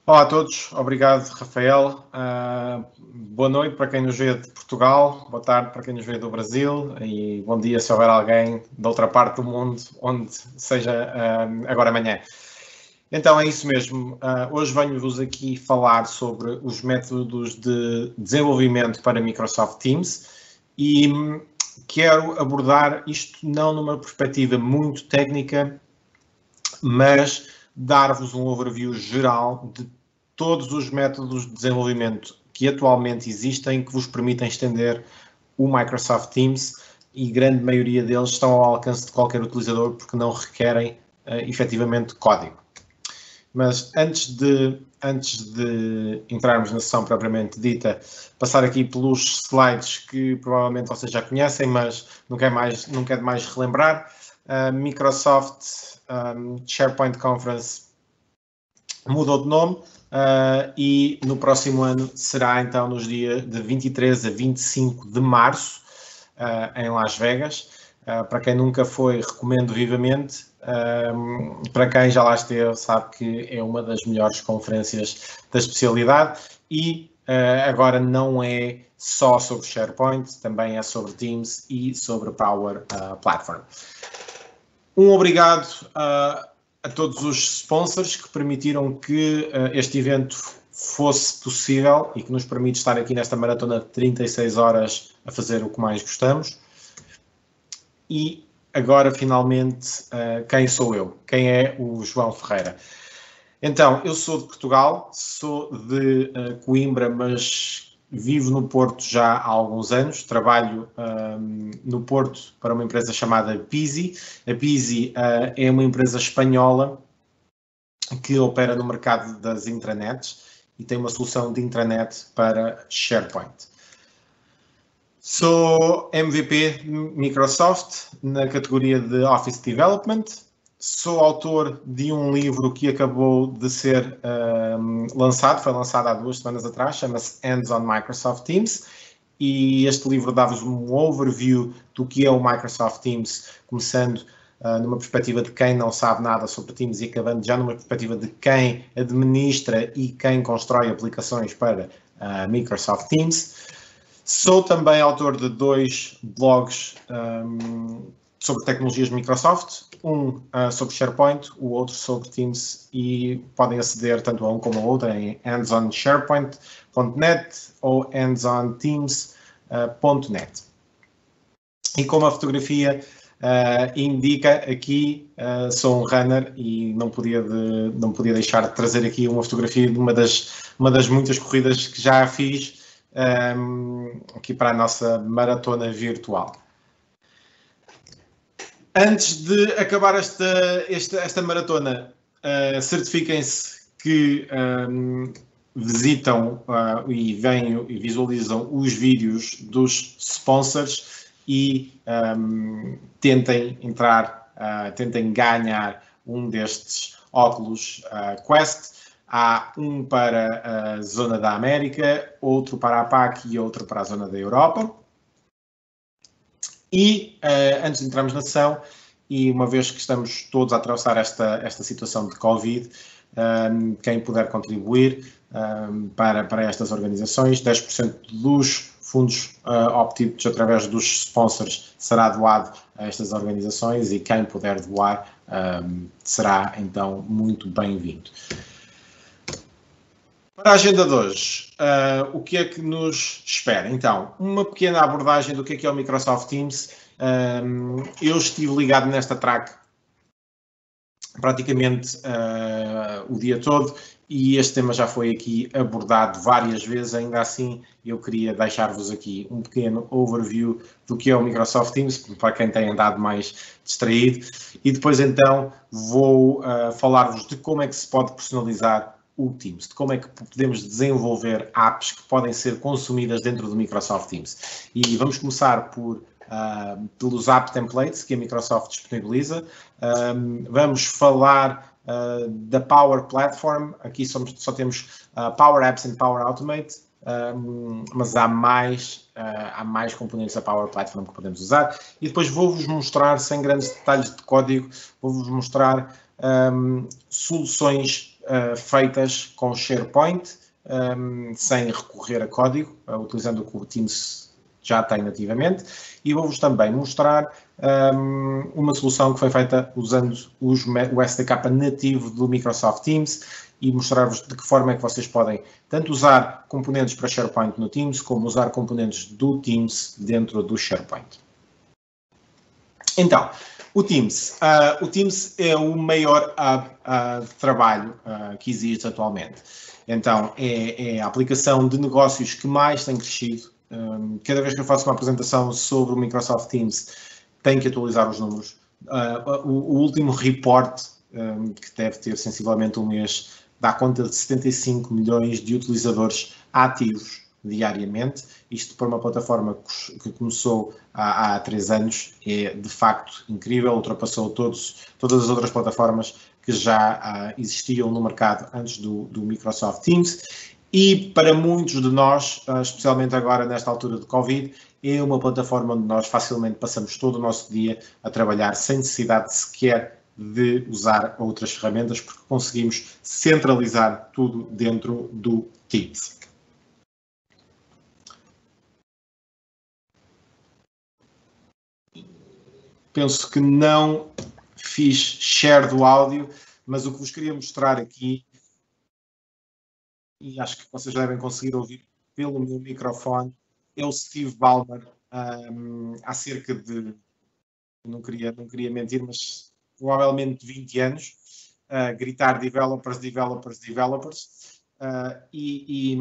Olá a todos, obrigado Rafael. Boa noite para quem nos vê de Portugal, boa tarde para quem nos vê do Brasil e bom dia se houver alguém de outra parte do mundo, onde seja agora amanhã. Então é isso mesmo, hoje venho-vos aqui falar sobre os métodos de desenvolvimento para Microsoft Teams e quero abordar isto não numa perspectiva muito técnica, mas dar-vos um overview geral de todos os métodos de desenvolvimento que atualmente existem que vos permitem estender o Microsoft Teams e grande maioria deles estão ao alcance de qualquer utilizador porque não requerem efetivamente código. Mas antes de entrarmos na sessão propriamente dita, passar aqui pelos slides que provavelmente vocês já conhecem, mas não quero mais relembrar. Microsoft SharePoint Conference mudou de nome e no próximo ano será então nos dias de 23 a 25 de março em Las Vegas. Para quem nunca foi, recomendo vivamente. Para quem já lá esteve, sabe que é uma das melhores conferências da especialidade e agora não é só sobre SharePoint, também é sobre Teams e sobre Power Platform. Um obrigado a todos os sponsors que permitiram que este evento fosse possível e que nos permite estar aqui nesta maratona de 36 horas a fazer o que mais gostamos. E agora, finalmente, quem sou eu? Quem é o João Ferreira? Então, eu sou de Portugal, sou de Coimbra, mas vivo no Porto já há alguns anos, trabalho no Porto para uma empresa chamada Pizzi. A Pizzi é uma empresa espanhola que opera no mercado das intranets e tem uma solução de intranet para SharePoint. Sou MVP Microsoft na categoria de Office Development. Sou autor de um livro que acabou de ser foi lançado há 2 semanas atrás, chama-se Hands on Microsoft Teams, e este livro dá-vos um overview do que é o Microsoft Teams, começando numa perspectiva de quem não sabe nada sobre Teams e acabando já numa perspectiva de quem administra e quem constrói aplicações para Microsoft Teams. Sou também autor de 2 blogs sobre tecnologias Microsoft, um sobre SharePoint, o outro sobre Teams, e podem aceder tanto a um como a outro em handsonsharepoint.net ou handsonteams.net. E como a fotografia indica aqui, sou um runner e não podia deixar de trazer aqui uma fotografia de uma das muitas corridas que já fiz aqui para a nossa maratona virtual. Antes de acabar esta maratona, certifiquem-se que visitam e visualizam os vídeos dos sponsors e tentem ganhar um destes óculos Quest. Há um para a zona da América, outro para a APAC e outro para a zona da Europa. E antes de entrarmos na sessão, e uma vez que estamos todos a atravessar esta situação de Covid, quem puder contribuir para estas organizações, 10% dos fundos obtidos através dos sponsors será doado a estas organizações e quem puder doar será então muito bem-vindo. Para a agenda de hoje, o que é que nos espera? Então, uma pequena abordagem do que é o Microsoft Teams. Eu estive ligado nesta track praticamente o dia todo e este tema já foi aqui abordado várias vezes. Ainda assim, eu queria deixar-vos aqui um pequeno overview do que é o Microsoft Teams, para quem tem andado mais distraído. E depois, então, vou falar-vos de como é que se pode personalizar o Teams, de como é que podemos desenvolver apps que podem ser consumidas dentro do Microsoft Teams. E vamos começar pelos app templates que a Microsoft disponibiliza. Vamos falar da Power Platform. Aqui só temos Power Apps e Power Automate, mas há mais componentes da Power Platform que podemos usar. E depois vou-vos mostrar, sem grandes detalhes de código, vou-vos mostrar soluções feitas com SharePoint, sem recorrer a código, utilizando o que o Teams já tem nativamente, e vou-vos também mostrar uma solução que foi feita usando o SDK nativo do Microsoft Teams e mostrar-vos de que forma é que vocês podem tanto usar componentes para SharePoint no Teams, como usar componentes do Teams dentro do SharePoint. Então, o Teams é o maior hub de trabalho que existe atualmente. Então, é a aplicação de negócios que mais tem crescido. Cada vez que eu faço uma apresentação sobre o Microsoft Teams, tenho que atualizar os números. O último report, que deve ter sensivelmente um mês, dá conta de 75 milhões de utilizadores ativos diariamente. Isto para uma plataforma que começou há 3 anos é de facto incrível, ultrapassou todas as outras plataformas que já existiam no mercado antes do Microsoft Teams. E para muitos de nós, especialmente agora nesta altura de Covid, é uma plataforma onde nós facilmente passamos todo o nosso dia a trabalhar sem necessidade sequer de usar outras ferramentas, porque conseguimos centralizar tudo dentro do Teams. Penso que não fiz share do áudio, mas o que vos queria mostrar aqui, e acho que vocês devem conseguir ouvir pelo meu microfone, é o Steve Ballmer, há cerca de, não queria mentir, mas provavelmente 20 anos, gritar developers, e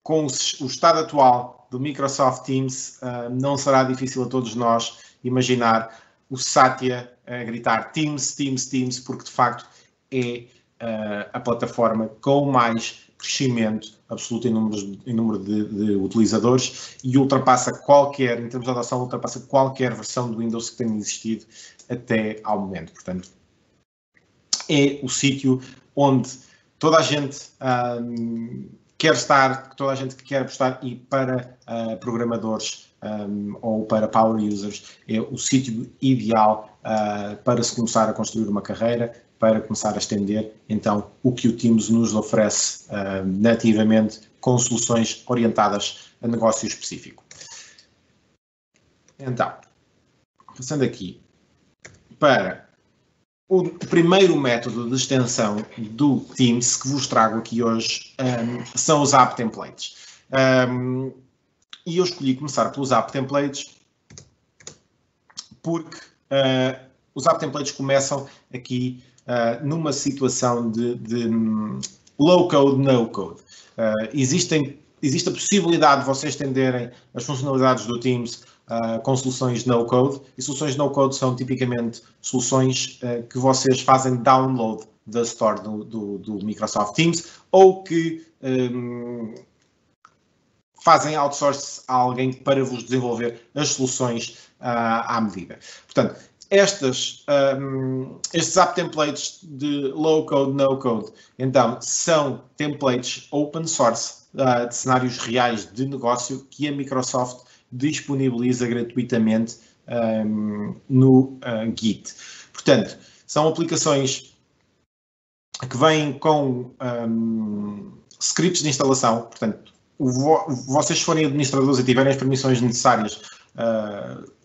com o estado atual do Microsoft Teams, não será difícil a todos nós imaginar o Satya a gritar Teams, porque de facto é a plataforma com mais crescimento absoluto em número de utilizadores e ultrapassa qualquer, em termos de adoção, ultrapassa qualquer versão do Windows que tenha existido até ao momento. Portanto, é o sítio onde toda a gente quer estar, toda a gente que quer apostar, e para programadores ou para power users é o sítio ideal para se começar a construir uma carreira, para começar a estender, então, o que o Teams nos oferece nativamente com soluções orientadas a negócio específico. Então, passando aqui para o primeiro método de extensão do Teams que vos trago aqui hoje são os App Templates. E eu escolhi começar pelos App Templates porque os App Templates começam aqui numa situação de low-code, no-code. Existe a possibilidade de vocês estenderem as funcionalidades do Teams com soluções no-code, e soluções no-code são tipicamente soluções que vocês fazem download da store do Microsoft Teams, ou que fazem outsource a alguém para vos desenvolver as soluções à medida. Portanto, estes App Templates de low-code, no-code, então, são templates open source de cenários reais de negócio que a Microsoft disponibiliza gratuitamente no Git. Portanto, são aplicações que vêm com scripts de instalação. Portanto, vocês, se forem administradores e tiverem as permissões necessárias,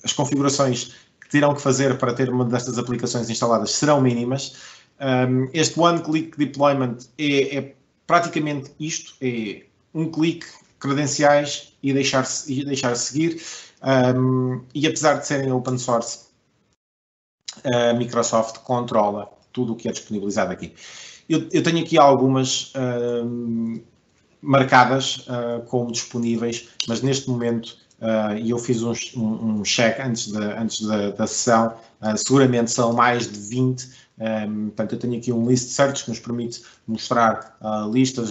as configurações que terão que fazer para ter uma destas aplicações instaladas serão mínimas. Este one-click deployment é praticamente isto, é um clique, credenciais e deixar seguir. E apesar de serem open source, a Microsoft controla tudo o que é disponibilizado aqui. Eu tenho aqui algumas marcadas como disponíveis, mas neste momento, e eu fiz um check antes da sessão, seguramente são mais de 20. Portanto, eu tenho aqui um list search que nos permite mostrar listas,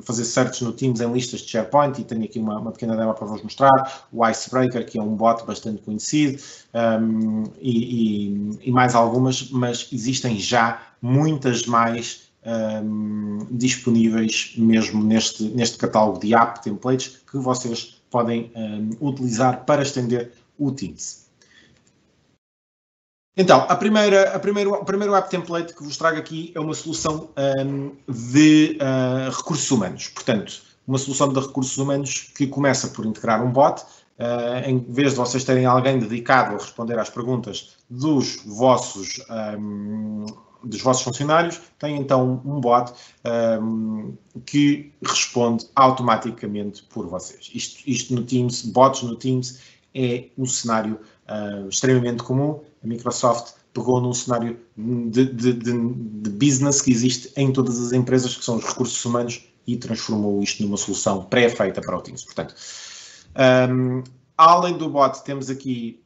fazer search no Teams em listas de SharePoint, e tenho aqui uma pequena demo para vos mostrar, o Icebreaker, que é um bot bastante conhecido, e mais algumas, mas existem já muitas mais disponíveis mesmo neste catálogo de app templates que vocês podem utilizar para estender o Teams. Então, o primeiro app template que vos trago aqui é uma solução de recursos humanos. Portanto, uma solução de recursos humanos que começa por integrar um bot. Em vez de vocês terem alguém dedicado a responder às perguntas dos vossos funcionários, tem então um bot que responde automaticamente por vocês. Isto no Teams, bots no Teams, é um cenário extremamente comum. A Microsoft pegou num cenário de business que existe em todas as empresas, que são os recursos humanos, e transformou isto numa solução pré-feita para o Teams. Portanto, além do bot, temos aqui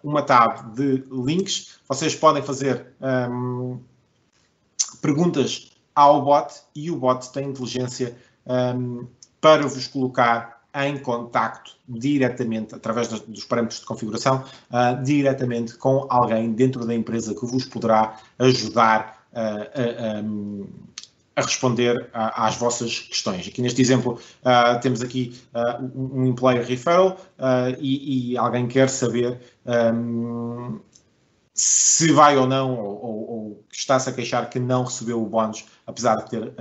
uma tab de links. Vocês podem fazer perguntas ao bot e o bot tem inteligência para vos colocar em contacto diretamente, através dos parâmetros de configuração, diretamente com alguém dentro da empresa que vos poderá ajudar a responder às vossas questões. Aqui neste exemplo temos aqui um employer referral e alguém quer saber se vai ou não, ou está-se a queixar que não recebeu o bónus, apesar de ter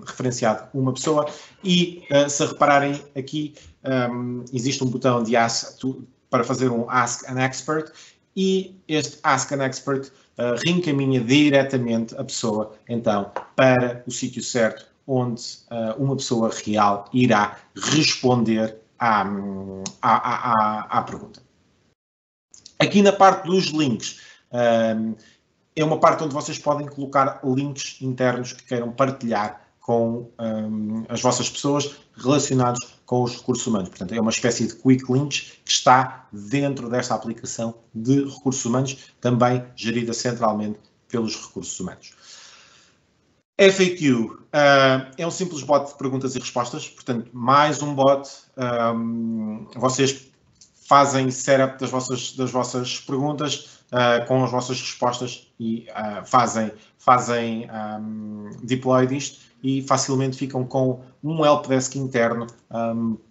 referenciado uma pessoa. E se repararem aqui, existe um botão de para fazer um Ask an Expert, e este Ask an Expert reencaminha diretamente a pessoa, então, para o sítio certo, onde uma pessoa real irá responder à pergunta. Aqui na parte dos links, é uma parte onde vocês podem colocar links internos que queiram partilhar com as vossas pessoas relacionados com os recursos humanos. Portanto, é uma espécie de quick links que está dentro desta aplicação de recursos humanos, também gerida centralmente pelos recursos humanos. FAQ é um simples bot de perguntas e respostas, portanto, mais um bot. Vocês fazem setup das vossas perguntas com as vossas respostas e fazem deploy disto e facilmente ficam com um helpdesk interno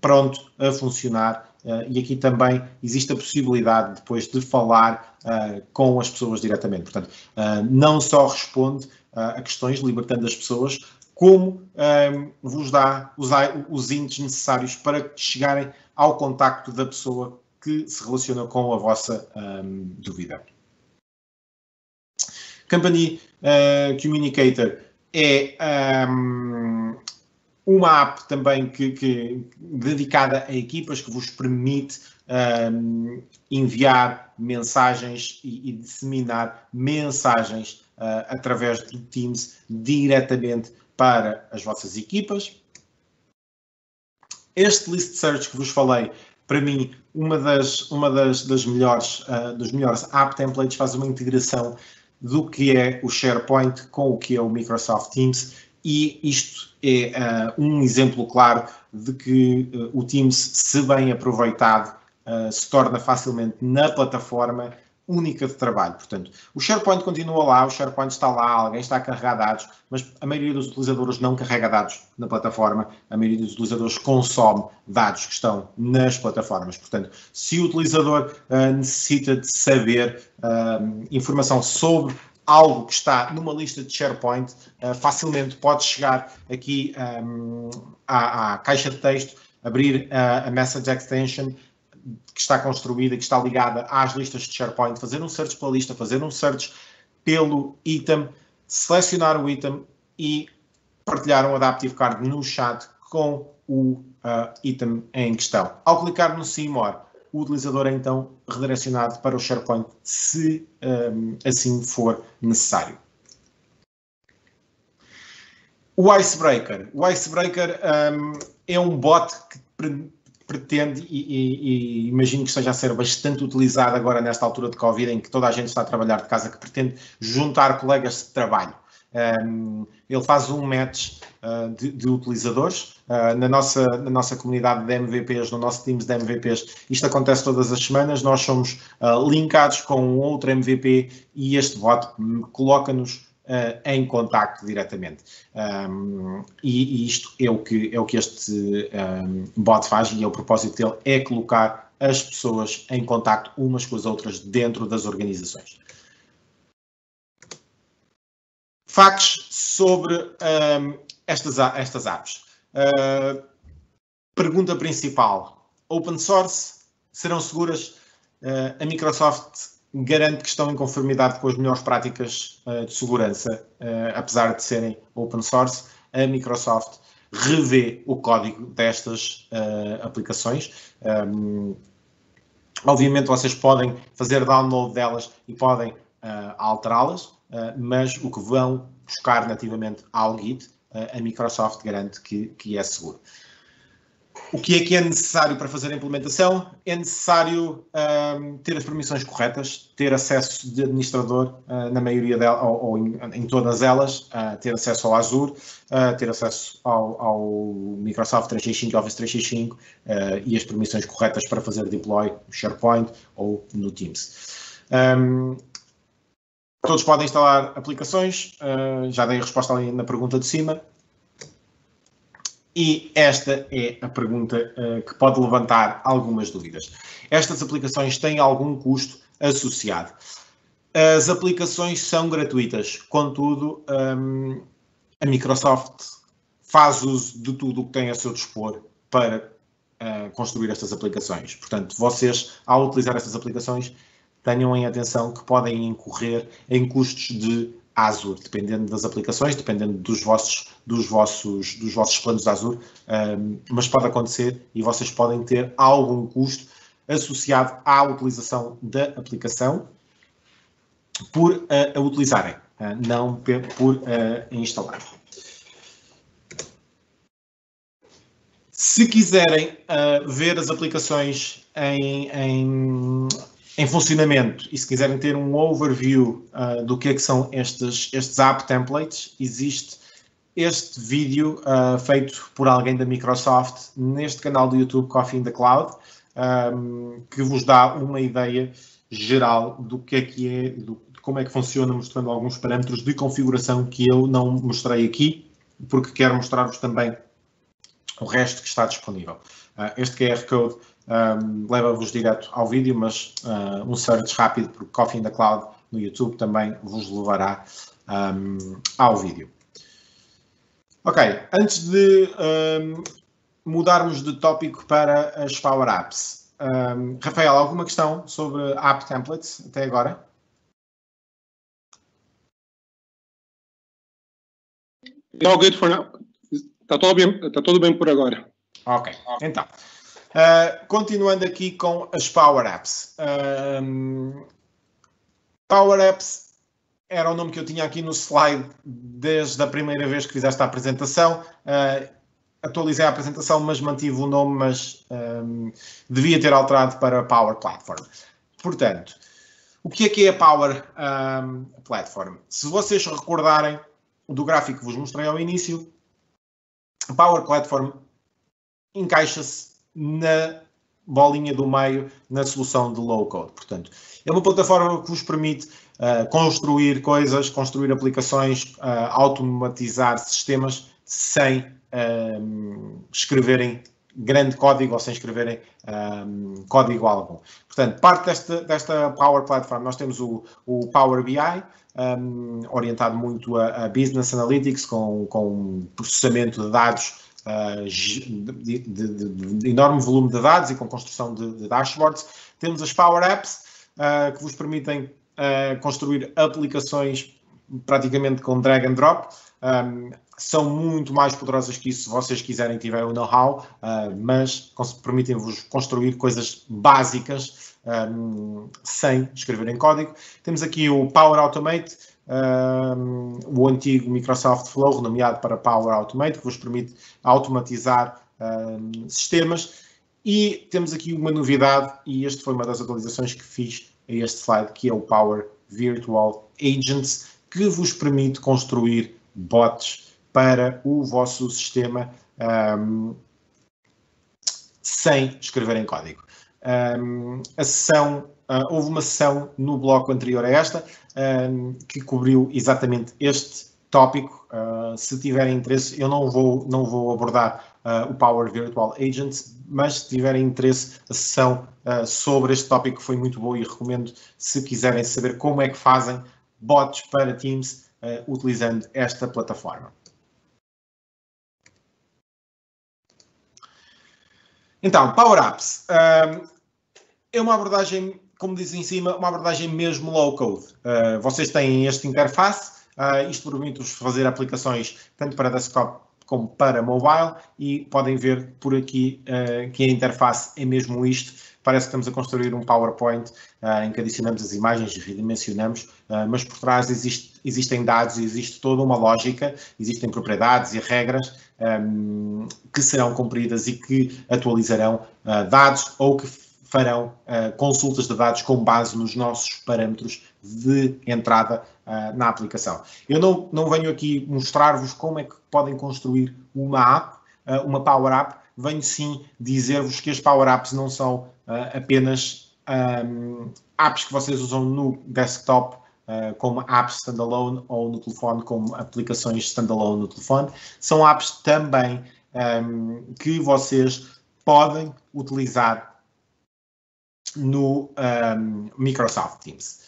pronto a funcionar. E aqui também existe a possibilidade depois de falar com as pessoas diretamente. Portanto, não só responde a questões, libertando as pessoas, como vos dá os índices necessários para chegarem ao contacto da pessoa que se relaciona com a vossa dúvida. Company Communicator é uma app também que dedicada a equipas, que vos permite enviar mensagens e disseminar mensagens através do Teams diretamente para as vossas equipas. Este List Search que vos falei, para mim, uma das melhores, dos melhores app templates, faz uma integração do que é o SharePoint com o que é o Microsoft Teams, e isto é um exemplo claro de que o Teams, se bem aproveitado, se torna facilmente na plataforma única de trabalho. Portanto, o SharePoint continua lá, o SharePoint está lá, alguém está a carregar dados, mas a maioria dos utilizadores não carrega dados na plataforma, a maioria dos utilizadores consome dados que estão nas plataformas. Portanto, se o utilizador necessita de saber informação sobre algo que está numa lista de SharePoint, facilmente pode chegar aqui à caixa de texto, abrir a Message Extension, que está construída, que está ligada às listas de SharePoint, fazer um search pela lista, fazer um search pelo item, selecionar o item e partilhar um Adaptive Card no chat com o item em questão. Ao clicar no See More, o utilizador é então redirecionado para o SharePoint, se assim for necessário. O Icebreaker. O Icebreaker é um bot que pretende, e imagino que esteja a ser bastante utilizado agora nesta altura de Covid, em que toda a gente está a trabalhar de casa, que pretende juntar colegas de trabalho. Ele faz um match de utilizadores. Na nossa comunidade de MVPs, no nosso Teams de MVPs, isto acontece todas as semanas. Nós somos linkados com um outro MVP e este bot coloca-nos em contacto diretamente. E isto é o que este bot faz, e o propósito dele é colocar as pessoas em contacto umas com as outras dentro das organizações. Facts sobre estas apps. Pergunta principal. Open source, serão seguras? A Microsoft garante que estão em conformidade com as melhores práticas de segurança, apesar de serem open source. A Microsoft revê o código destas aplicações. Obviamente vocês podem fazer download delas e podem alterá-las, mas o que vão buscar nativamente ao Git, a Microsoft garante que é seguro. O que é necessário para fazer a implementação? É necessário ter as permissões corretas, ter acesso de administrador na maioria delas, ou em todas elas, ter acesso ao Azure, ter acesso ao Microsoft 365, Office 365 e as permissões corretas para fazer deploy no SharePoint ou no Teams. Todos podem instalar aplicações, já dei a resposta ali na pergunta de cima. E esta é a pergunta que pode levantar algumas dúvidas. Estas aplicações têm algum custo associado? As aplicações são gratuitas, contudo, a Microsoft faz uso de tudo o que tem a seu dispor para construir estas aplicações. Portanto, vocês, ao utilizar estas aplicações, tenham em atenção que podem incorrer em custos de Azure, dependendo das aplicações, dependendo dos vossos planos de Azure, mas pode acontecer e vocês podem ter algum custo associado à utilização da aplicação por a utilizarem, não por instalar. Se quiserem ver as aplicações em funcionamento e se quiserem ter um overview do que são estes app templates, existe este vídeo feito por alguém da Microsoft neste canal do YouTube Coffee in the Cloud, que vos dá uma ideia geral do que é, de como é que funciona, mostrando alguns parâmetros de configuração que eu não mostrei aqui, porque quero mostrar-vos também o resto que está disponível. Este QR Code leva-vos direto ao vídeo, mas um search rápido por Coffee in the Cloud no YouTube também vos levará ao vídeo. Ok, antes de mudarmos de tópico para as Power Apps, Rafael, alguma questão sobre App Templates até agora? No good for now. Está tudo bem por agora. Ok, então. Continuando aqui com as Power Apps. Power Apps era o nome que eu tinha aqui no slide desde a primeira vez que fiz esta apresentação. Atualizei a apresentação, mas mantive o nome, mas devia ter alterado para Power Platform. Portanto, o que é a Power Platform? Se vocês recordarem do gráfico que vos mostrei ao início, a Power Platform encaixa-se na bolinha do meio, na solução de low-code. Portanto, é uma plataforma que vos permite construir coisas, construir aplicações, automatizar sistemas sem escreverem grande código ou sem escreverem código algum. Portanto, parte desta Power Platform, nós temos o Power BI, orientado muito a Business Analytics, com processamento de dados, de enorme volume de dados e com construção de dashboards. Temos as Power Apps, que vos permitem construir aplicações praticamente com drag and drop. São muito mais poderosas que isso se vocês quiserem, tiverem o know-how, mas permitem-vos construir coisas básicas sem escrever em código. Temos aqui o Power Automate, o antigo Microsoft Flow, renomeado para Power Automate, que vos permite automatizar sistemas. E temos aqui uma novidade, e esta foi uma das atualizações que fiz a este slide, que é o Power Virtual Agents, que vos permite construir bots para o vosso sistema sem escrever em código. Houve uma sessão no bloco anterior a esta que cobriu exatamente este tópico. Se tiverem interesse, eu não vou abordar o Power Virtual Agents, mas se tiverem interesse, a sessão sobre este tópico foi muito boa e recomendo, se quiserem saber como é que fazem bots para Teams, utilizando esta plataforma. Então, Power Apps é uma abordagem, como diz em cima, uma abordagem mesmo low code. Vocês têm esta interface, isto permite-vos fazer aplicações tanto para desktop como para mobile e podem ver por aqui que a interface é mesmo isto. Parece que estamos a construir um PowerPoint em que adicionamos as imagens e redimensionamos, mas por trás existem dados, existe toda uma lógica, existem propriedades e regras que serão cumpridas e que atualizarão dados ou que farão consultas de dados com base nos nossos parâmetros de entrada na aplicação. Eu não venho aqui mostrar-vos como é que podem construir uma app, uma Power App, venho sim dizer-vos que as Power Apps não são apenas apps que vocês usam no desktop como apps standalone ou no telefone como aplicações standalone no telefone, são apps também que vocês podem utilizar no Microsoft Teams.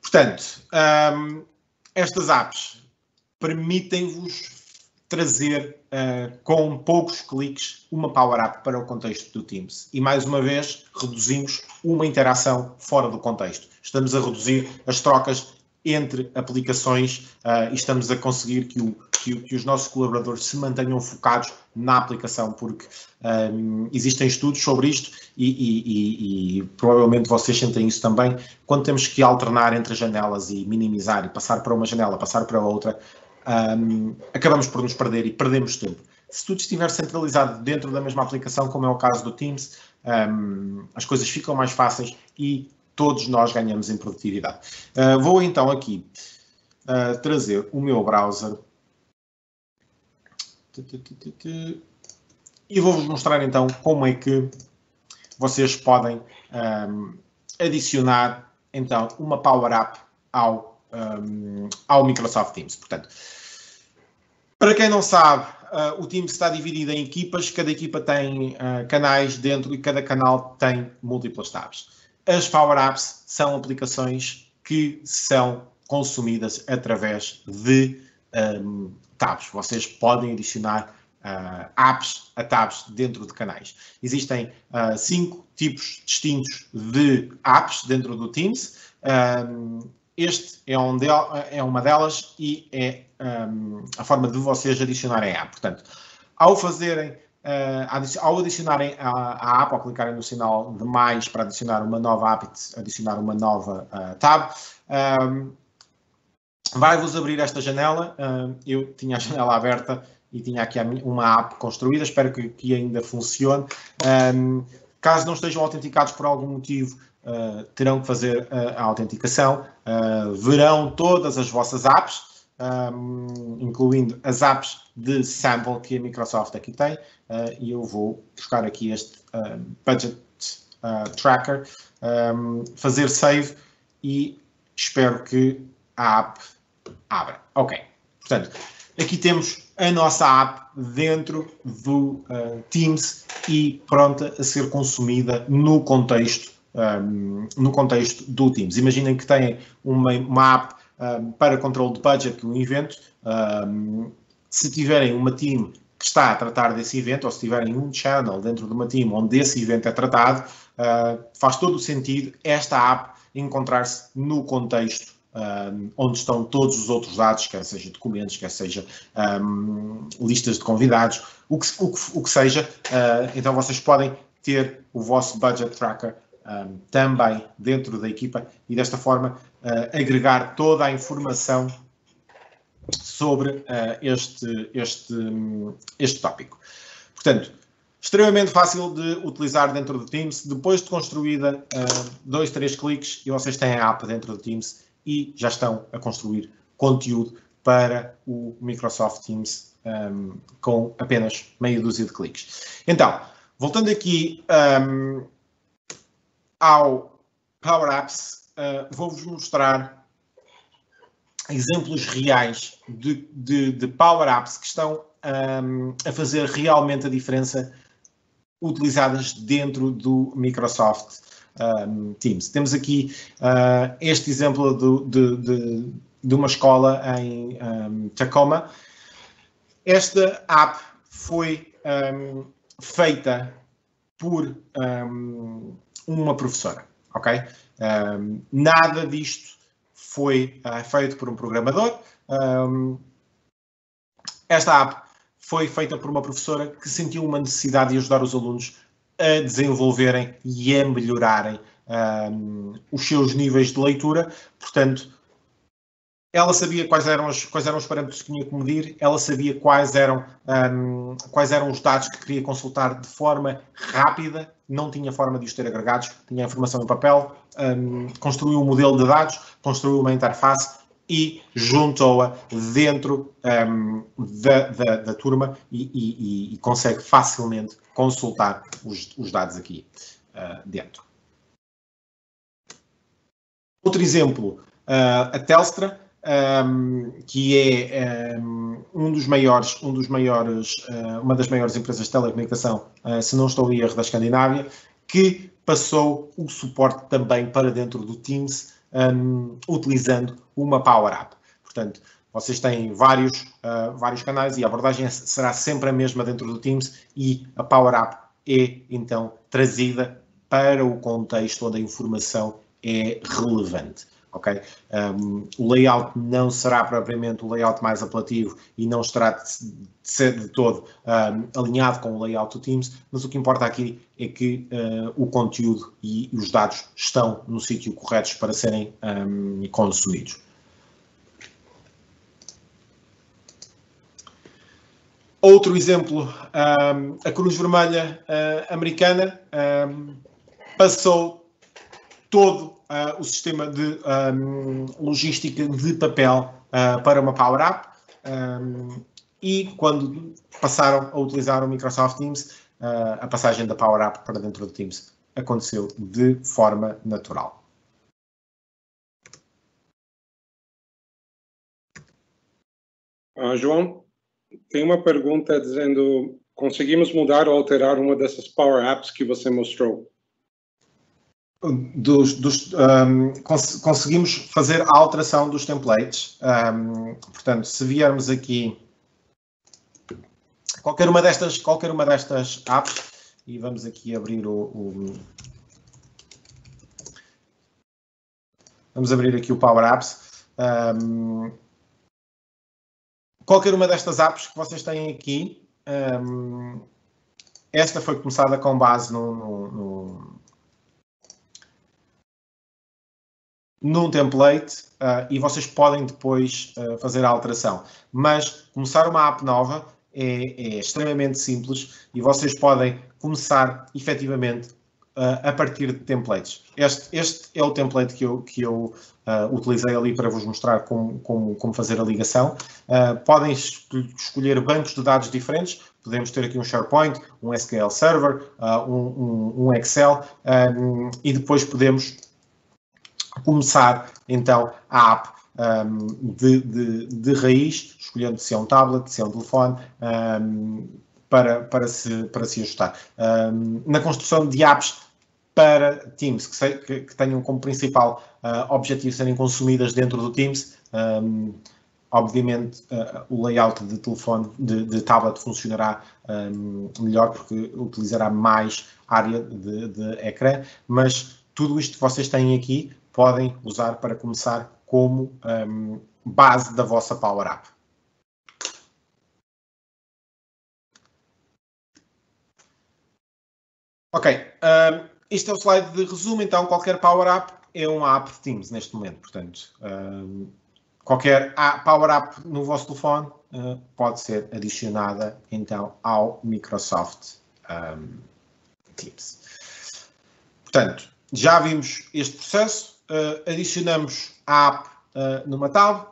Portanto, estas apps permitem-vos trazer com poucos cliques uma Power App para o contexto do Teams. E mais uma vez, reduzimos uma interação fora do contexto. Estamos a reduzir as trocas entre aplicações e estamos a conseguir que os nossos colaboradores se mantenham focados na aplicação, porque existem estudos sobre isto e provavelmente vocês sentem isso também. Quando temos que alternar entre janelas e minimizar e passar para uma janela, passar para outra, acabamos por nos perder e perdemos tempo. Se tudo estiver centralizado dentro da mesma aplicação, como é o caso do Teams, as coisas ficam mais fáceis e todos nós ganhamos em produtividade. Vou então aqui trazer o meu browser e vou-vos mostrar então como é que vocês podem adicionar então uma Power App ao Microsoft Teams. Portanto, para quem não sabe, o Teams está dividido em equipas, cada equipa tem canais dentro e cada canal tem múltiplas tabs. As Power Apps são aplicações que são consumidas através de tabs. Vocês podem adicionar apps a tabs dentro de canais. Existem 5 tipos distintos de apps dentro do Teams. Este é uma delas e é a forma de vocês adicionarem a app. Portanto, ao adicionarem a app, ao clicarem no sinal de mais para adicionar uma nova app, adicionar uma nova tab, vai-vos abrir esta janela. Eu tinha a janela aberta e tinha aqui uma app construída, espero que ainda funcione. Caso não estejam autenticados por algum motivo, terão que fazer a autenticação. Verão todas as vossas apps, incluindo as apps de sample que a Microsoft aqui tem, e eu vou buscar aqui este Budget Tracker, fazer save e espero que a app abra. Ok, portanto, aqui temos a nossa app dentro do Teams e pronta a ser consumida no contexto do Teams. Imaginem que têm uma app para controle de budget de um evento. Se tiverem uma team que está a tratar desse evento, ou se tiverem um channel dentro de uma team onde esse evento é tratado, faz todo o sentido esta app encontrar-se no contexto onde estão todos os outros dados, quer seja documentos, quer seja listas de convidados, o que seja. Então vocês podem ter o vosso budget tracker também dentro da equipa e desta forma agregar toda a informação sobre este tópico. Portanto, extremamente fácil de utilizar dentro do Teams. Depois de construída, 2, 3 cliques e vocês têm a app dentro do Teams e já estão a construir conteúdo para o Microsoft Teams com apenas meia dúzia de cliques. Então, voltando aqui ao Power Apps, vou-vos mostrar exemplos reais de Power Apps que estão a fazer realmente a diferença utilizadas dentro do Microsoft Teams. Temos aqui este exemplo uma escola em Tacoma. Esta app foi feita por uma professora, ok? Nada disto foi feito por um programador. Esta app foi feita por uma professora que sentiu uma necessidade de ajudar os alunos a desenvolverem e a melhorarem os seus níveis de leitura. Portanto, ela sabia quais eram os parâmetros que tinha que medir, ela sabia quais eram os dados que queria consultar de forma rápida, não tinha forma de os ter agregados, tinha a informação em papel, construiu um modelo de dados, construiu uma interface e juntou-a dentro da turma e consegue facilmente consultar os dados aqui dentro. Outro exemplo, a Telstra, que é uma das maiores empresas de telecomunicação, se não estou em erro, da Escandinávia, que passou o suporte também para dentro do Teams, utilizando uma Power App. Portanto, vocês têm vários canais e a abordagem será sempre a mesma dentro do Teams e a Power App é, então, trazida para o contexto onde a informação é relevante. Okay? O layout não será propriamente o layout mais apelativo e não estará de ser de todo alinhado com o layout do Teams, mas o que importa aqui é que o conteúdo e os dados estão no sítio correto para serem consumidos. Outro exemplo, a Cruz Vermelha americana passou todo o sistema de logística de papel para uma Power App e quando passaram a utilizar o Microsoft Teams, a passagem da Power App para dentro do Teams aconteceu de forma natural. João, tem uma pergunta dizendo: conseguimos mudar ou alterar uma dessas Power Apps que você mostrou? Conseguimos fazer a alteração dos templates. Portanto, se viermos aqui qualquer uma destas apps, e vamos aqui abrir vamos abrir aqui o Power Apps. Qualquer uma destas apps que vocês têm aqui, esta foi começada com base num template e vocês podem depois fazer a alteração. Mas começar uma app nova é extremamente simples e vocês podem começar efetivamente a partir de templates. Este é o template que eu utilizei ali para vos mostrar como fazer a ligação. Podem escolher bancos de dados diferentes. Podemos ter aqui um SharePoint, um SQL Server, um Excel e depois podemos começar então a app de raiz, escolhendo se é um tablet, se é um telefone, para se ajustar. Na construção de apps para Teams, que tenham como principal objetivo serem consumidas dentro do Teams, obviamente o layout de telefone, de tablet funcionará melhor porque utilizará mais área de ecrã, mas tudo isto que vocês têm aqui podem usar para começar como base da vossa Power App. Ok, este é o slide de resumo, então qualquer Power App é uma app de Teams neste momento, portanto, qualquer Power App no vosso telefone pode ser adicionada então ao Microsoft Teams. Portanto, já vimos este processo. Adicionamos a app numa tab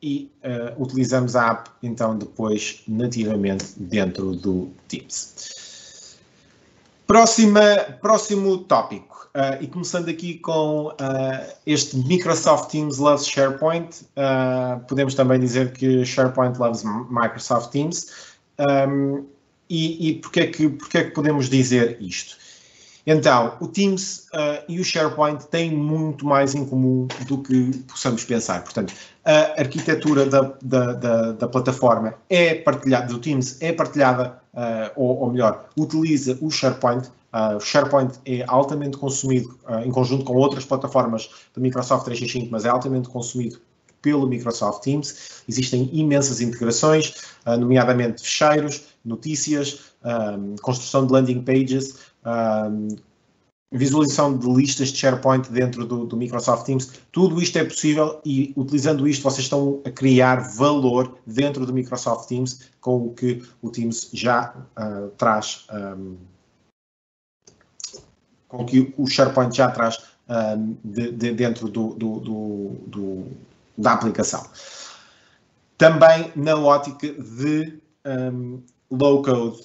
e utilizamos a app então depois nativamente dentro do Teams. Próximo tópico, e começando aqui com este Microsoft Teams loves SharePoint, podemos também dizer que SharePoint loves Microsoft Teams. E porque é que podemos dizer isto? Então, o Teams e o SharePoint têm muito mais em comum do que possamos pensar. Portanto, a arquitetura da plataforma é partilhada, do Teams é partilhada, ou melhor, utiliza o SharePoint. O SharePoint é altamente consumido em conjunto com outras plataformas do Microsoft 365, mas é altamente consumido pelo Microsoft Teams. Existem imensas integrações, nomeadamente ficheiros, notícias, construção de landing pages, visualização de listas de SharePoint dentro do Microsoft Teams. Tudo isto é possível e, utilizando isto, vocês estão a criar valor dentro do Microsoft Teams com o que o Teams já traz, com o que o SharePoint já traz dentro da aplicação. Também na ótica de low-code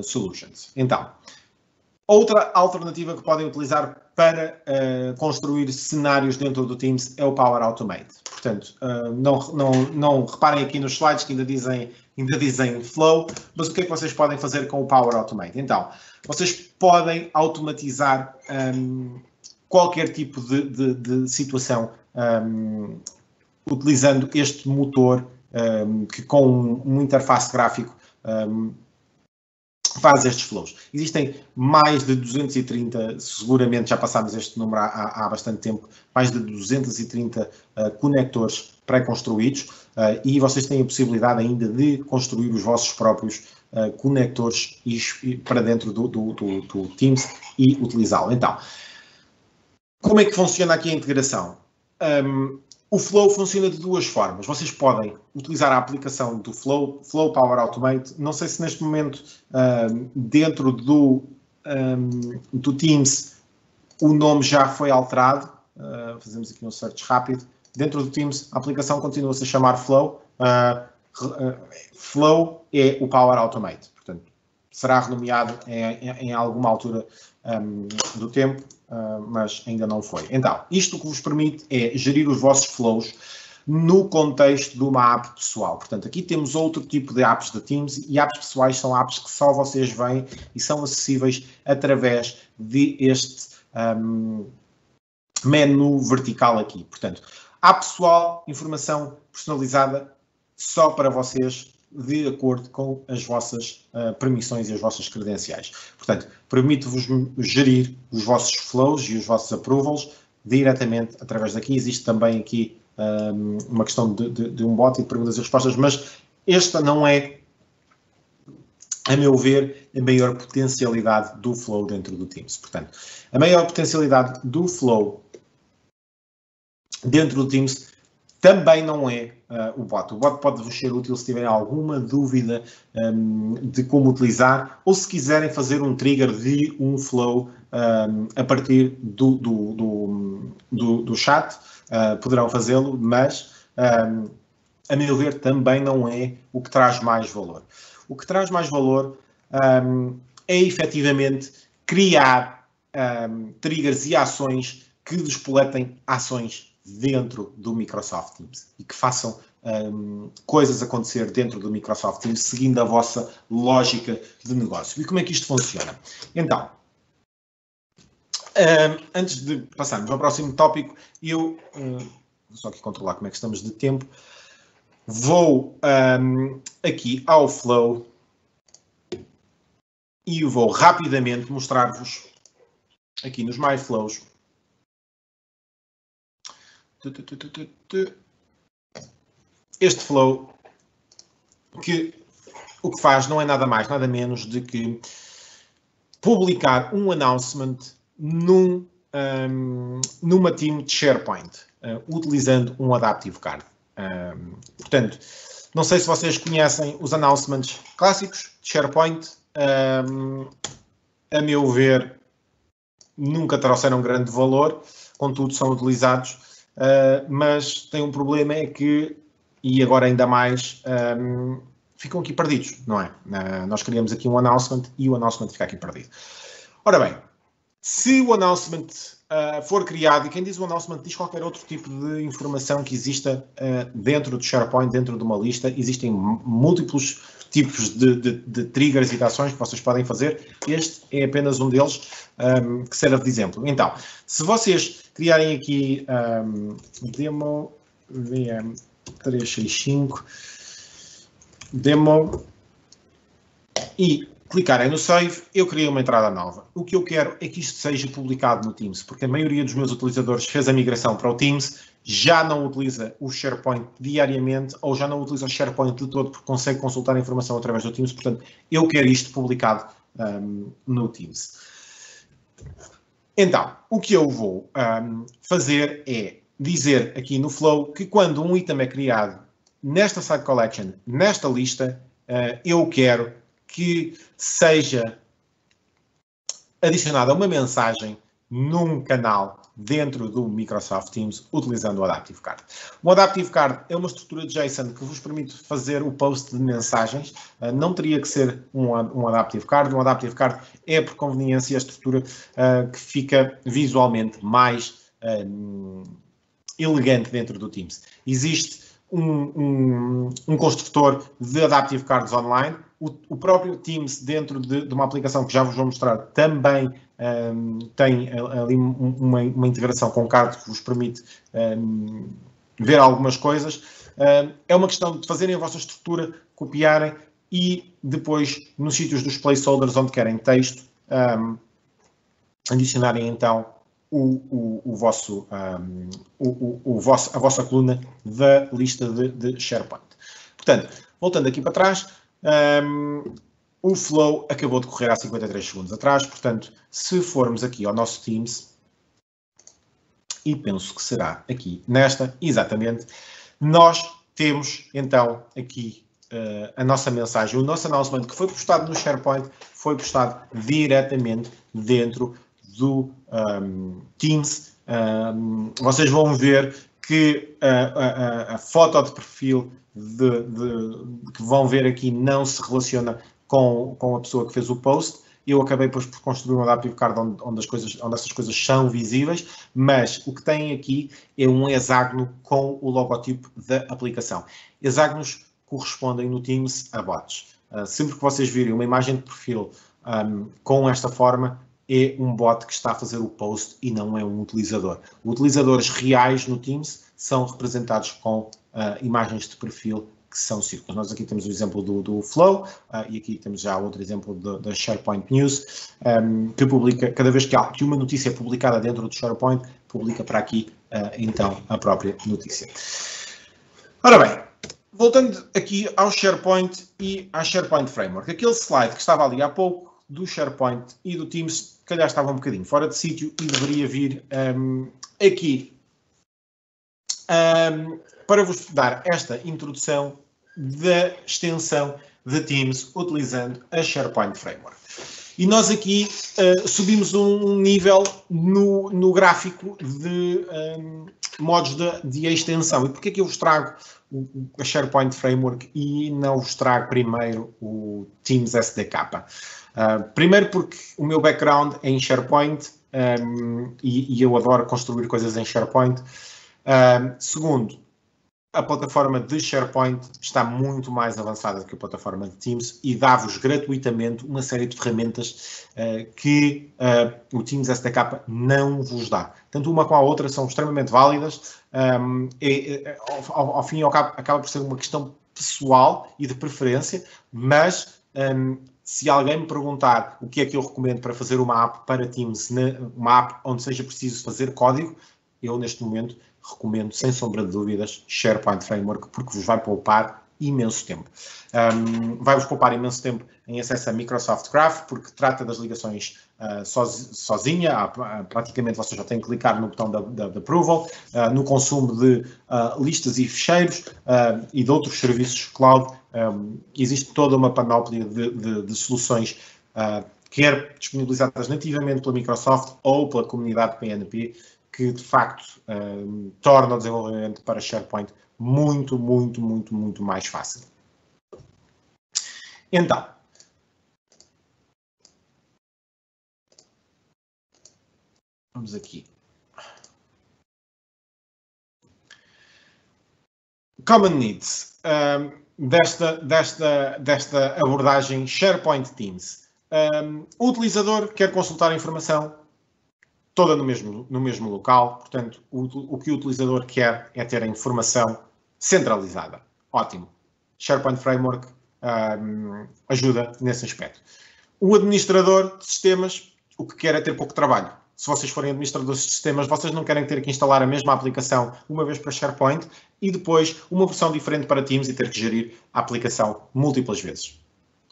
solutions. Então, outra alternativa que podem utilizar para construir cenários dentro do Teams é o Power Automate. Portanto, não reparem aqui nos slides que ainda dizem Flow, mas o que é que vocês podem fazer com o Power Automate? Então, vocês podem automatizar qualquer tipo de situação utilizando este motor que com uma interface gráfico faz estes flows. Existem mais de 230, seguramente já passámos este número há bastante tempo, mais de 230 conectores pré-construídos e vocês têm a possibilidade ainda de construir os vossos próprios conectores para dentro do Teams e utilizá-lo. Então, como é que funciona aqui a integração? O Flow funciona de duas formas. Vocês podem utilizar a aplicação do Flow Power Automate. Não sei se neste momento, dentro do Teams, o nome já foi alterado. Fazemos aqui um search rápido. Dentro do Teams, a aplicação continua-se a chamar Flow. Flow é o Power Automate. Portanto, será renomeado em alguma altura do tempo, mas ainda não foi. Então, isto que vos permite é gerir os vossos flows no contexto de uma app pessoal. Portanto, aqui temos outro tipo de apps de Teams e apps pessoais são apps que só vocês veem e são acessíveis através deste menu vertical aqui. Portanto, app pessoal, informação personalizada só para vocês, de acordo com as vossas permissões e as vossas credenciais. Portanto, permite-vos gerir os vossos flows e os vossos approvals diretamente através daqui. Existe também aqui uma questão de um bot e de perguntas e respostas, mas esta não é, a meu ver, a maior potencialidade do Flow dentro do Teams. Portanto, a maior potencialidade do Flow dentro do Teams também não é o bot. O bot pode-vos ser útil se tiverem alguma dúvida de como utilizar ou se quiserem fazer um trigger de um flow a partir do chat, poderão fazê-lo, mas a meu ver também não é o que traz mais valor. O que traz mais valor é efetivamente criar triggers e ações que despoletem ações dentro do Microsoft Teams e que façam coisas acontecer dentro do Microsoft Teams seguindo a vossa lógica de negócio. E como é que isto funciona? Então, antes de passarmos ao próximo tópico, eu vou só aqui controlar como é que estamos de tempo, vou aqui ao Flow e vou rapidamente mostrar-vos aqui nos My Flows este flow, que o que faz não é nada mais, nada menos de que publicar um announcement numa team de SharePoint, utilizando um Adaptive Card. Portanto, não sei se vocês conhecem os announcements clássicos de SharePoint, a meu ver, nunca trouxeram grande valor, contudo são utilizados. Mas tem um problema, é que, e agora ainda mais, ficam aqui perdidos, não é? Nós criamos aqui um announcement e o announcement fica aqui perdido. Ora bem, se o announcement for criado, e quem diz o announcement diz qualquer outro tipo de informação que exista dentro do SharePoint, dentro de uma lista, existem múltiplos tipos de triggers e de ações que vocês podem fazer. Este é apenas um deles que serve de exemplo. Então, se vocês criarem aqui demo VM365 demo e clicarem no Save, eu criei uma entrada nova. O que eu quero é que isto seja publicado no Teams, porque a maioria dos meus utilizadores fez a migração para o Teams, já não utiliza o SharePoint diariamente ou já não utiliza o SharePoint de todo porque consegue consultar a informação através do Teams. Portanto, eu quero isto publicado no Teams. Então, o que eu vou fazer é dizer aqui no Flow que quando um item é criado nesta Site Collection, nesta lista, eu quero que seja adicionada uma mensagem num canal dentro do Microsoft Teams utilizando o Adaptive Card. O Adaptive Card é uma estrutura de JSON que vos permite fazer o post de mensagens. Não teria que ser um Adaptive Card. Um Adaptive Card é, por conveniência, a estrutura que fica visualmente mais elegante dentro do Teams. Existe um construtor de Adaptive Cards online. O próprio Teams, dentro de uma aplicação que já vos vou mostrar, também tem ali uma integração com cards que vos permite ver algumas coisas. É uma questão de fazerem a vossa estrutura, copiarem e depois, nos sítios dos placeholders onde querem texto, adicionarem então a vossa coluna da lista de SharePoint. Portanto, voltando aqui para trás, o Flow acabou de correr há 53 segundos atrás, portanto, se formos aqui ao nosso Teams, e penso que será aqui nesta, exatamente, nós temos então aqui a nossa mensagem, o nosso announcement que foi postado no SharePoint, foi postado diretamente dentro do Teams. Vocês vão ver que a foto de perfil que vão ver aqui não se relaciona com a pessoa que fez o post. Eu acabei depois por construir um Adaptive Card onde essas coisas são visíveis, mas o que tem aqui é um hexágono com o logotipo da aplicação. Hexágonos correspondem no Teams a bots. Sempre que vocês virem uma imagem de perfil com esta forma, é um bot que está a fazer o post e não é um utilizador. Utilizadores reais no Teams são representados com imagens de perfil que são círculos. Nós aqui temos o exemplo do Flow e aqui temos já outro exemplo da SharePoint News, que publica, cada vez que uma notícia é publicada dentro do SharePoint, publica para aqui então a própria notícia. Ora bem, voltando aqui ao SharePoint e à SharePoint Framework, aquele slide que estava ali há pouco do SharePoint e do Teams, se calhar estava um bocadinho fora de sítio e deveria vir aqui para vos dar esta introdução da extensão de Teams utilizando a SharePoint Framework. E nós aqui subimos um nível no gráfico de modos de extensão. E porquê que eu vos trago a SharePoint Framework e não vos trago primeiro o Teams SDK? Primeiro porque o meu background é em SharePoint e eu adoro construir coisas em SharePoint. Segundo, a plataforma de SharePoint está muito mais avançada do que a plataforma de Teams e dá-vos gratuitamente uma série de ferramentas que o Teams SDK não vos dá. Tanto uma como a outra são extremamente válidas. Ao fim e ao cabo, acaba por ser uma questão pessoal e de preferência, mas se alguém me perguntar o que é que eu recomendo para fazer uma app para Teams, uma app onde seja preciso fazer código, eu neste momento recomendo, sem sombra de dúvidas, SharePoint Framework, porque vos vai poupar imenso tempo. Vai-vos poupar imenso tempo em acesso a Microsoft Graph, porque trata das ligações sozinha. Praticamente vocês já têm que clicar no botão da approval, no consumo de listas e ficheiros e de outros serviços cloud. Existe toda uma panóplia de soluções, quer disponibilizadas nativamente pela Microsoft ou pela comunidade PNP, que de facto torna o desenvolvimento para SharePoint muito, muito, muito, muito mais fácil. Então, vamos aqui. Common Needs. desta abordagem SharePoint Teams. O utilizador quer consultar a informação toda no mesmo local, portanto, o que o utilizador quer é ter a informação centralizada. Ótimo. SharePoint Framework ajuda nesse aspecto. O administrador de sistemas, o que quer é ter pouco trabalho. Se vocês forem administradores de sistemas, vocês não querem ter que instalar a mesma aplicação uma vez para SharePoint e depois uma versão diferente para Teams e ter que gerir a aplicação múltiplas vezes.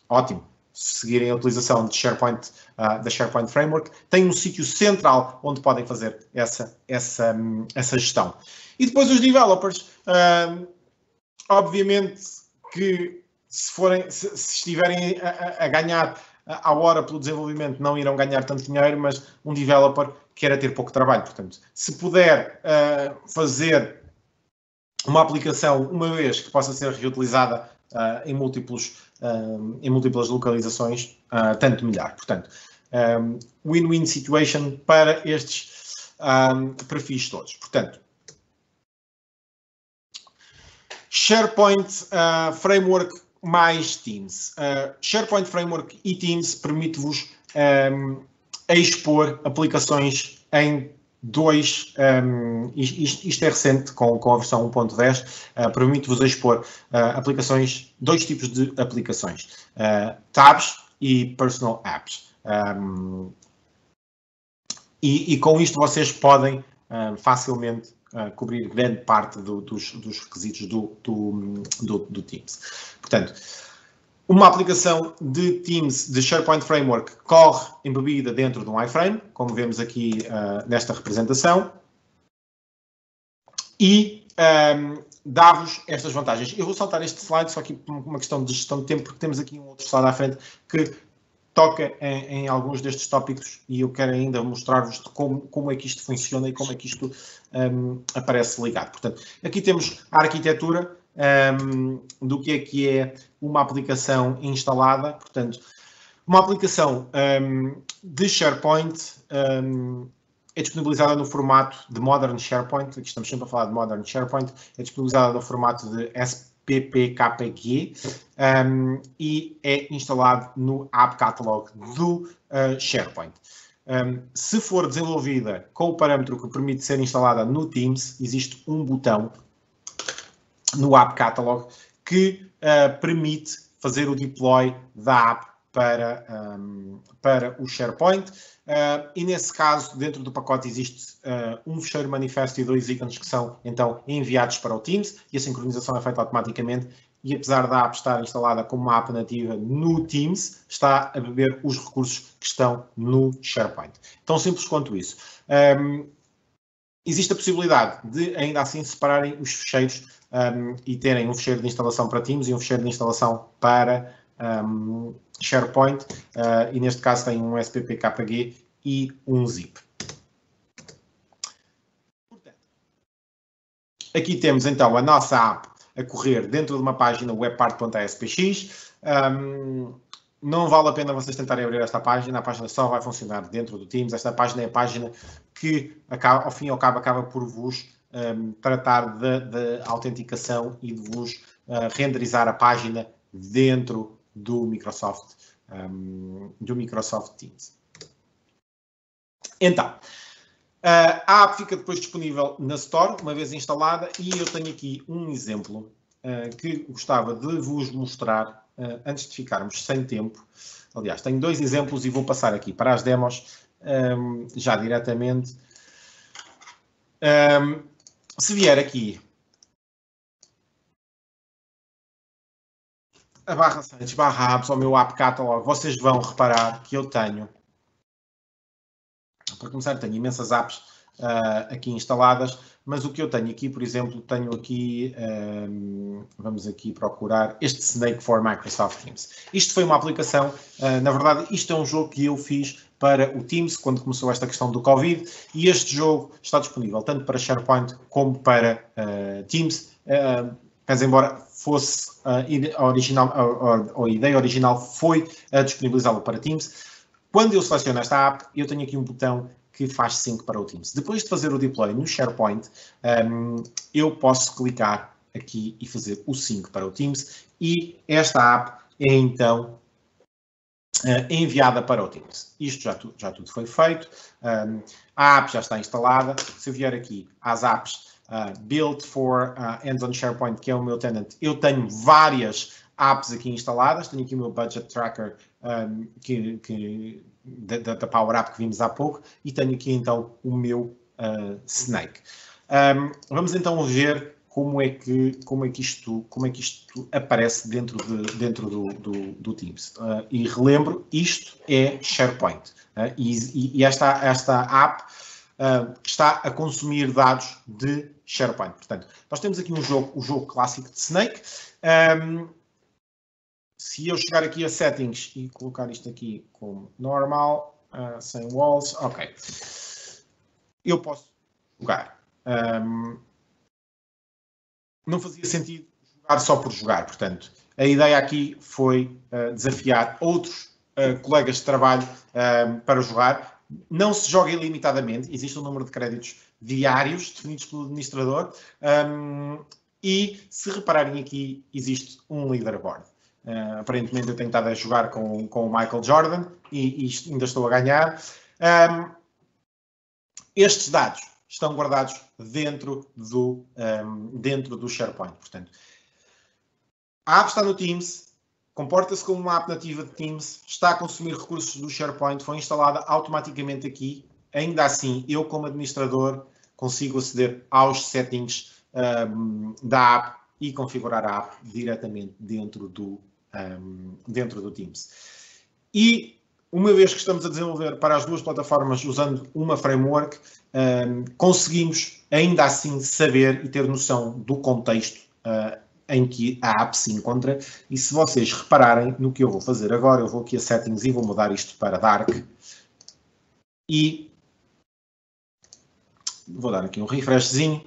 Ótimo. Se seguirem a utilização de SharePoint, da SharePoint Framework, tem um sítio central onde podem fazer essa gestão. E depois os developers, obviamente que se estiverem a ganhar à hora pelo desenvolvimento, não irão ganhar tanto dinheiro, mas um developer quer ter pouco trabalho. Portanto, se puder fazer uma aplicação uma vez que possa ser reutilizada em múltiplas localizações, tanto melhor. Portanto, win-win situation para estes perfis todos. Portanto, SharePoint Framework mais Teams. SharePoint Framework e Teams permite-vos expor aplicações em dois, isto é recente com a versão 1.10, permite-vos expor dois tipos de aplicações, tabs e personal apps. E com isto vocês podem facilmente cobrir grande parte dos requisitos do Teams. Portanto, uma aplicação de Teams de SharePoint Framework corre embebida dentro de um iframe, como vemos aqui nesta representação, e dá-vos estas vantagens. Eu vou saltar este slide só aqui por uma questão de gestão de tempo, porque temos aqui um outro slide à frente que toca em alguns destes tópicos e eu quero ainda mostrar-vos como é que isto funciona e como é que isto aparece ligado. Portanto, aqui temos a arquitetura do que é uma aplicação instalada. Portanto, uma aplicação de SharePoint é disponibilizada no formato de Modern SharePoint. Aqui estamos sempre a falar de Modern SharePoint. É disponibilizada no formato de SPPKG e é instalado no App Catalog do SharePoint. Se for desenvolvida com o parâmetro que permite ser instalada no Teams, existe um botão no App Catalog que permite fazer o deploy da app para o SharePoint. E nesse caso, dentro do pacote existe um fecheiro manifesto e dois ícones que são então enviados para o Teams e a sincronização é feita automaticamente. E apesar da app estar instalada como uma app nativa no Teams, está a beber os recursos que estão no SharePoint. Tão simples quanto isso. Existe a possibilidade de, ainda assim, separarem os fecheiros e terem um fecheiro de instalação para Teams e um fecheiro de instalação para SharePoint. E neste caso tem um SPPKG e um zip. Aqui temos então a nossa app a correr dentro de uma página webpart.aspx. Não vale a pena vocês tentarem abrir esta página, a página só vai funcionar dentro do Teams. Esta página é a página que, ao fim e ao cabo, acaba por vos tratar de autenticação e de vos renderizar a página dentro do Microsoft Teams. Então, a app fica depois disponível na Store, uma vez instalada, e eu tenho aqui um exemplo que gostava de vos mostrar antes de ficarmos sem tempo. Aliás, tenho dois exemplos e vou passar aqui para as demos já diretamente. Se vier aqui a barra sites, barra apps, ao meu app catalog, vocês vão reparar que eu tenho, para começar, tenho imensas apps aqui instaladas, mas o que eu tenho aqui, por exemplo, tenho aqui, vamos aqui procurar este Snake for Microsoft Teams. Isto foi uma aplicação, na verdade, isto é um jogo que eu fiz para o Teams, quando começou esta questão do Covid, e este jogo está disponível tanto para SharePoint como para Teams, mas embora fosse original, a ideia original foi disponibilizá-lo para Teams. Quando eu seleciono esta app, eu tenho aqui um botão que faz sync para o Teams. Depois de fazer o deploy no SharePoint, eu posso clicar aqui e fazer o sync para o Teams. E esta app é então enviada para o Teams. Isto já tudo foi feito. A app já está instalada. Se eu vier aqui às apps Built for Hands-on SharePoint, que é o meu tenant, eu tenho várias apps aqui instaladas. Tenho aqui o meu Budget Tracker da Power App que vimos há pouco e tenho aqui então o meu Snake. Vamos então ver como é que isto aparece dentro do Teams. E relembro, isto é SharePoint. E esta app está a consumir dados de SharePoint. Portanto, nós temos aqui o jogo clássico de Snake. Se eu chegar aqui a Settings e colocar isto aqui como normal, sem walls, ok. Eu posso jogar. Não fazia sentido jogar só por jogar, portanto, a ideia aqui foi desafiar outros colegas de trabalho para jogar. Não se joga ilimitadamente, existe um número de créditos diários definidos pelo administrador e, se repararem aqui, existe um leaderboard. Aparentemente eu tenho estado a jogar com o Michael Jordan e ainda estou a ganhar. Estes dados estão guardados dentro do SharePoint. Portanto, a app está no Teams, comporta-se como uma app nativa de Teams, está a consumir recursos do SharePoint, foi instalada automaticamente aqui. Ainda assim, eu como administrador consigo aceder aos settings da app e configurar a app diretamente dentro do Teams. E uma vez que estamos a desenvolver para as duas plataformas usando uma framework, conseguimos ainda assim saber e ter noção do contexto em que a app se encontra. E se vocês repararem no que eu vou fazer agora, eu vou aqui a Settings e vou mudar isto para Dark. E vou dar aqui um refreshzinho.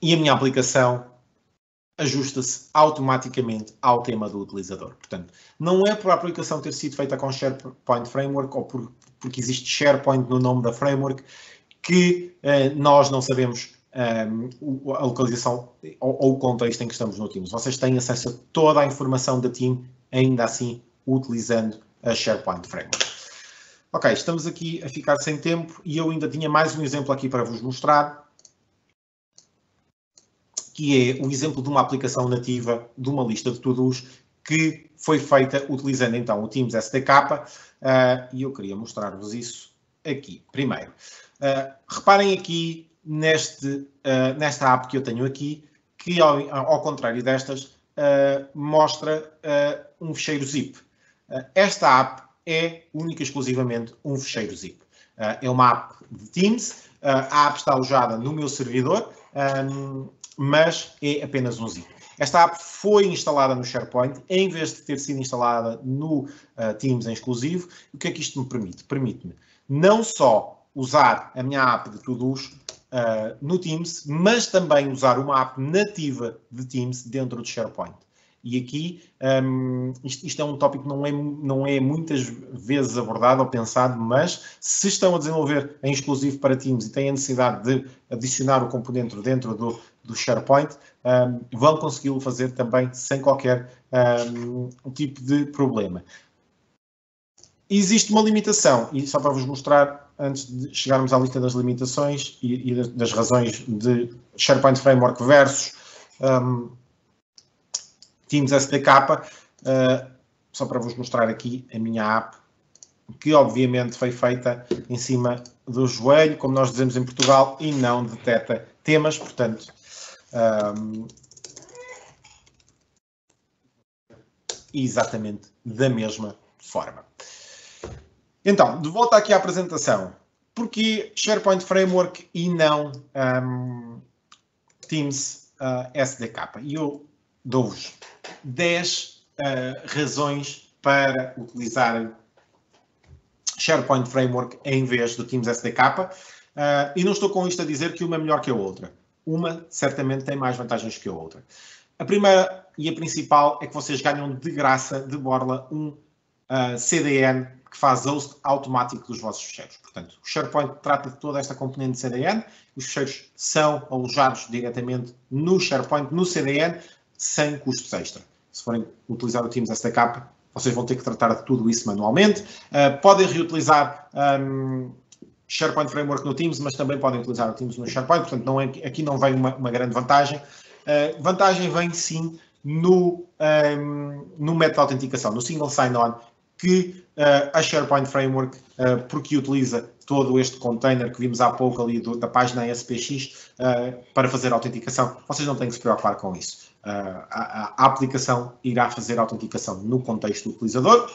E a minha aplicação ajusta-se automaticamente ao tema do utilizador. Portanto, não é por a aplicação ter sido feita com SharePoint Framework ou porque existe SharePoint no nome da framework que nós não sabemos a localização ou o contexto em que estamos no Teams. Vocês têm acesso a toda a informação da Team, ainda assim, utilizando a SharePoint Framework. Ok, estamos aqui a ficar sem tempo e eu ainda tinha mais um exemplo aqui para vos mostrar, que é o exemplo de uma aplicação nativa de uma lista de to-dos que foi feita utilizando então o Teams SDK e eu queria mostrar-vos isso aqui. Primeiro, reparem aqui nesta app que eu tenho aqui, que ao contrário destas, mostra um fecheiro zip. Esta app é única e exclusivamente um fecheiro zip. É uma app de Teams, a app está alojada no meu servidor, mas é apenas um zip. Esta app foi instalada no SharePoint, em vez de ter sido instalada no Teams em exclusivo. O que é que isto me permite? Permite-me não só usar a minha app de to-dos no Teams, mas também usar uma app nativa de Teams dentro de SharePoint. E aqui, isto é um tópico que não é muitas vezes abordado ou pensado, mas se estão a desenvolver em exclusivo para Teams e têm a necessidade de adicionar o componente dentro do SharePoint, vão consegui-lo fazer também sem qualquer tipo de problema. Existe uma limitação, e só para vos mostrar, antes de chegarmos à lista das limitações e das razões de SharePoint Framework versus Teams SDK, só para vos mostrar aqui a minha app, que obviamente foi feita em cima do joelho, como nós dizemos em Portugal, e não detecta temas, portanto, exatamente da mesma forma. Então, de volta aqui à apresentação. Porquê SharePoint Framework e não Teams SDK? E eu dou-vos 10 razões para utilizarem SharePoint Framework em vez do Teams SDK. E não estou com isto a dizer que uma é melhor que a outra. Uma, certamente, tem mais vantagens que a outra. A primeira e a principal é que vocês ganham de graça, de borla, um CDN que faz host automático dos vossos fecheiros. Portanto, o SharePoint trata de toda esta componente de CDN, os fecheiros são alojados diretamente no SharePoint, no CDN, sem custos extra. Se forem utilizar o Teams SDK, vocês vão ter que tratar de tudo isso manualmente. Podem reutilizar SharePoint Framework no Teams, mas também podem utilizar o Teams no SharePoint, portanto, aqui não vem uma grande vantagem. Vantagem vem sim no método de autenticação, no single sign-on, que a SharePoint Framework, porque utiliza todo este container que vimos há pouco ali da página SPX para fazer a autenticação, vocês não têm que se preocupar com isso. A aplicação irá fazer a autenticação no contexto do utilizador.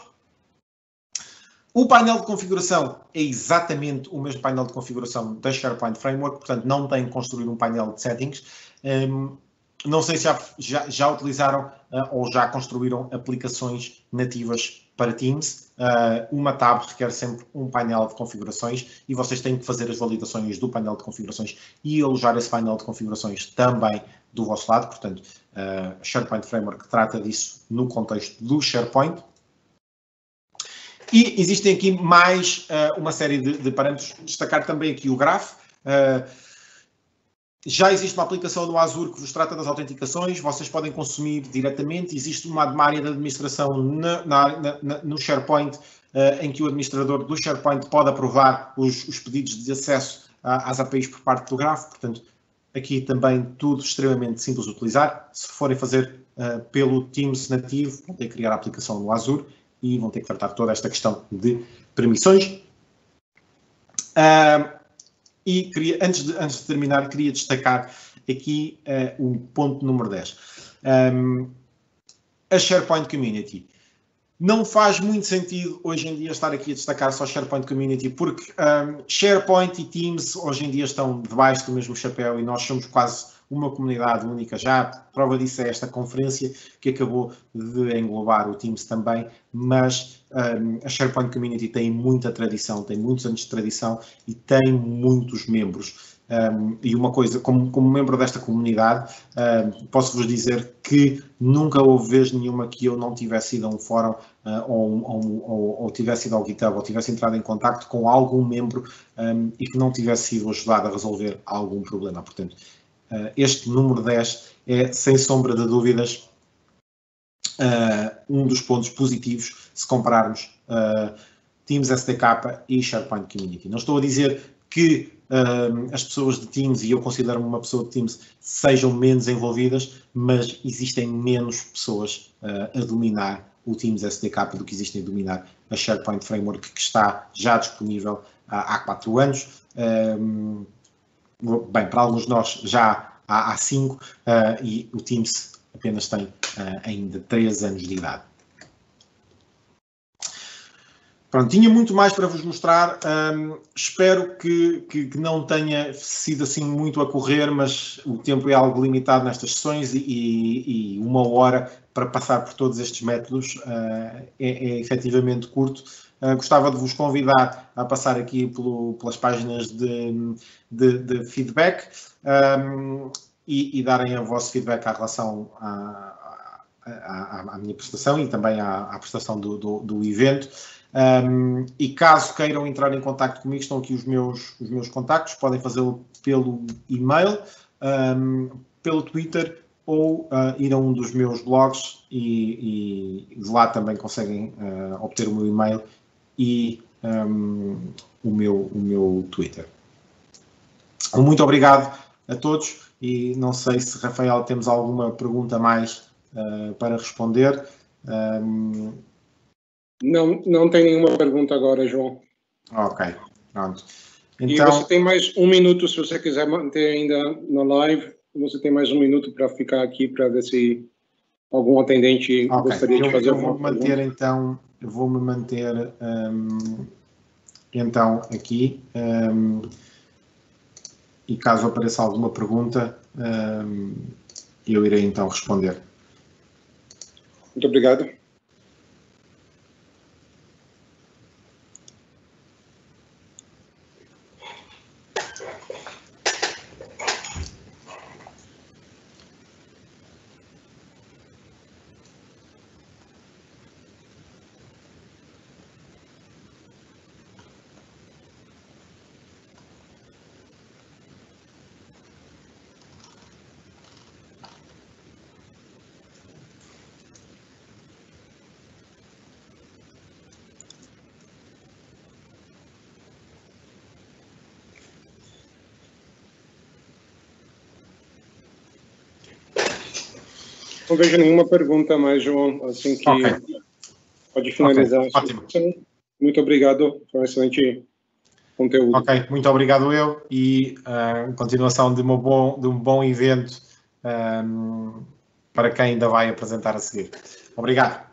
O painel de configuração é exatamente o mesmo painel de configuração da SharePoint Framework, portanto não tem que construir um painel de settings. Não sei se já utilizaram ou já construíram aplicações nativas para Teams. Uma tab requer sempre um painel de configurações e vocês têm que fazer as validações do painel de configurações e alojar esse painel de configurações também do vosso lado. Portanto, a SharePoint Framework trata disso no contexto do SharePoint. E existem aqui mais uma série de parâmetros. Destacar também aqui o Graph. Já existe uma aplicação no Azure que vos trata das autenticações, vocês podem consumir diretamente. Existe uma área de administração no SharePoint em que o administrador do SharePoint pode aprovar os pedidos de acesso às APIs por parte do Graph. Portanto, aqui também tudo extremamente simples de utilizar. Se forem fazer pelo Teams nativo, vão ter que criar a aplicação no Azure e vão ter que tratar toda esta questão de permissões. E antes de terminar, queria destacar aqui o ponto número 10. A SharePoint Community. Não faz muito sentido hoje em dia estar aqui a destacar só SharePoint Community, porque SharePoint e Teams hoje em dia estão debaixo do mesmo chapéu e nós somos quase uma comunidade única. Já a prova disso é esta conferência que acabou de englobar o Teams também, mas a SharePoint Community tem muita tradição, tem muitos anos de tradição e tem muitos membros. E uma coisa, como membro desta comunidade, posso-vos dizer que nunca houve vez nenhuma que eu não tivesse ido a um fórum ou tivesse ido ao GitHub ou tivesse entrado em contacto com algum membro e que não tivesse sido ajudado a resolver algum problema. Portanto, este número 10 é, sem sombra de dúvidas, um dos pontos positivos se compararmos Teams SDK e SharePoint Community. Não estou a dizer que as pessoas de Teams, e eu considero-me uma pessoa de Teams, sejam menos envolvidas, mas existem menos pessoas a dominar o Teams SDK do que existem a dominar a SharePoint Framework, que está já disponível há 4 anos. Bem, para alguns de nós já há 5 e o Teams apenas tem ainda 3 anos de idade. Pronto, tinha muito mais para vos mostrar. Espero que não tenha sido assim muito a correr, mas o tempo é algo limitado nestas sessões e 1 hora para passar por todos estes métodos é efetivamente curto. Gostava de vos convidar a passar aqui pelas páginas de feedback e darem o vosso feedback à relação à minha prestação e também à prestação do evento. E caso queiram entrar em contacto comigo, estão aqui os meus contactos, podem fazê-lo pelo e-mail, pelo Twitter ou ir a um dos meus blogs e de lá também conseguem obter o meu e-mail e o meu Twitter. Muito obrigado a todos e não sei se, Rafael, temos alguma pergunta mais para responder. Não tem nenhuma pergunta agora, João. Ok, pronto. Então, e você tem mais 1 minuto, se você quiser manter ainda na live, você tem mais 1 minuto para ficar aqui para ver se algum atendente gostaria de fazer alguma pergunta. Eu vou-me manter então aqui e caso apareça alguma pergunta, eu irei então responder. Muito obrigado. Não vejo nenhuma pergunta mais, João, assim que pode finalizar. Ótimo. Muito obrigado, foi um excelente conteúdo. Ok, muito obrigado eu e continuação de um bom evento para quem ainda vai apresentar a seguir. Obrigado.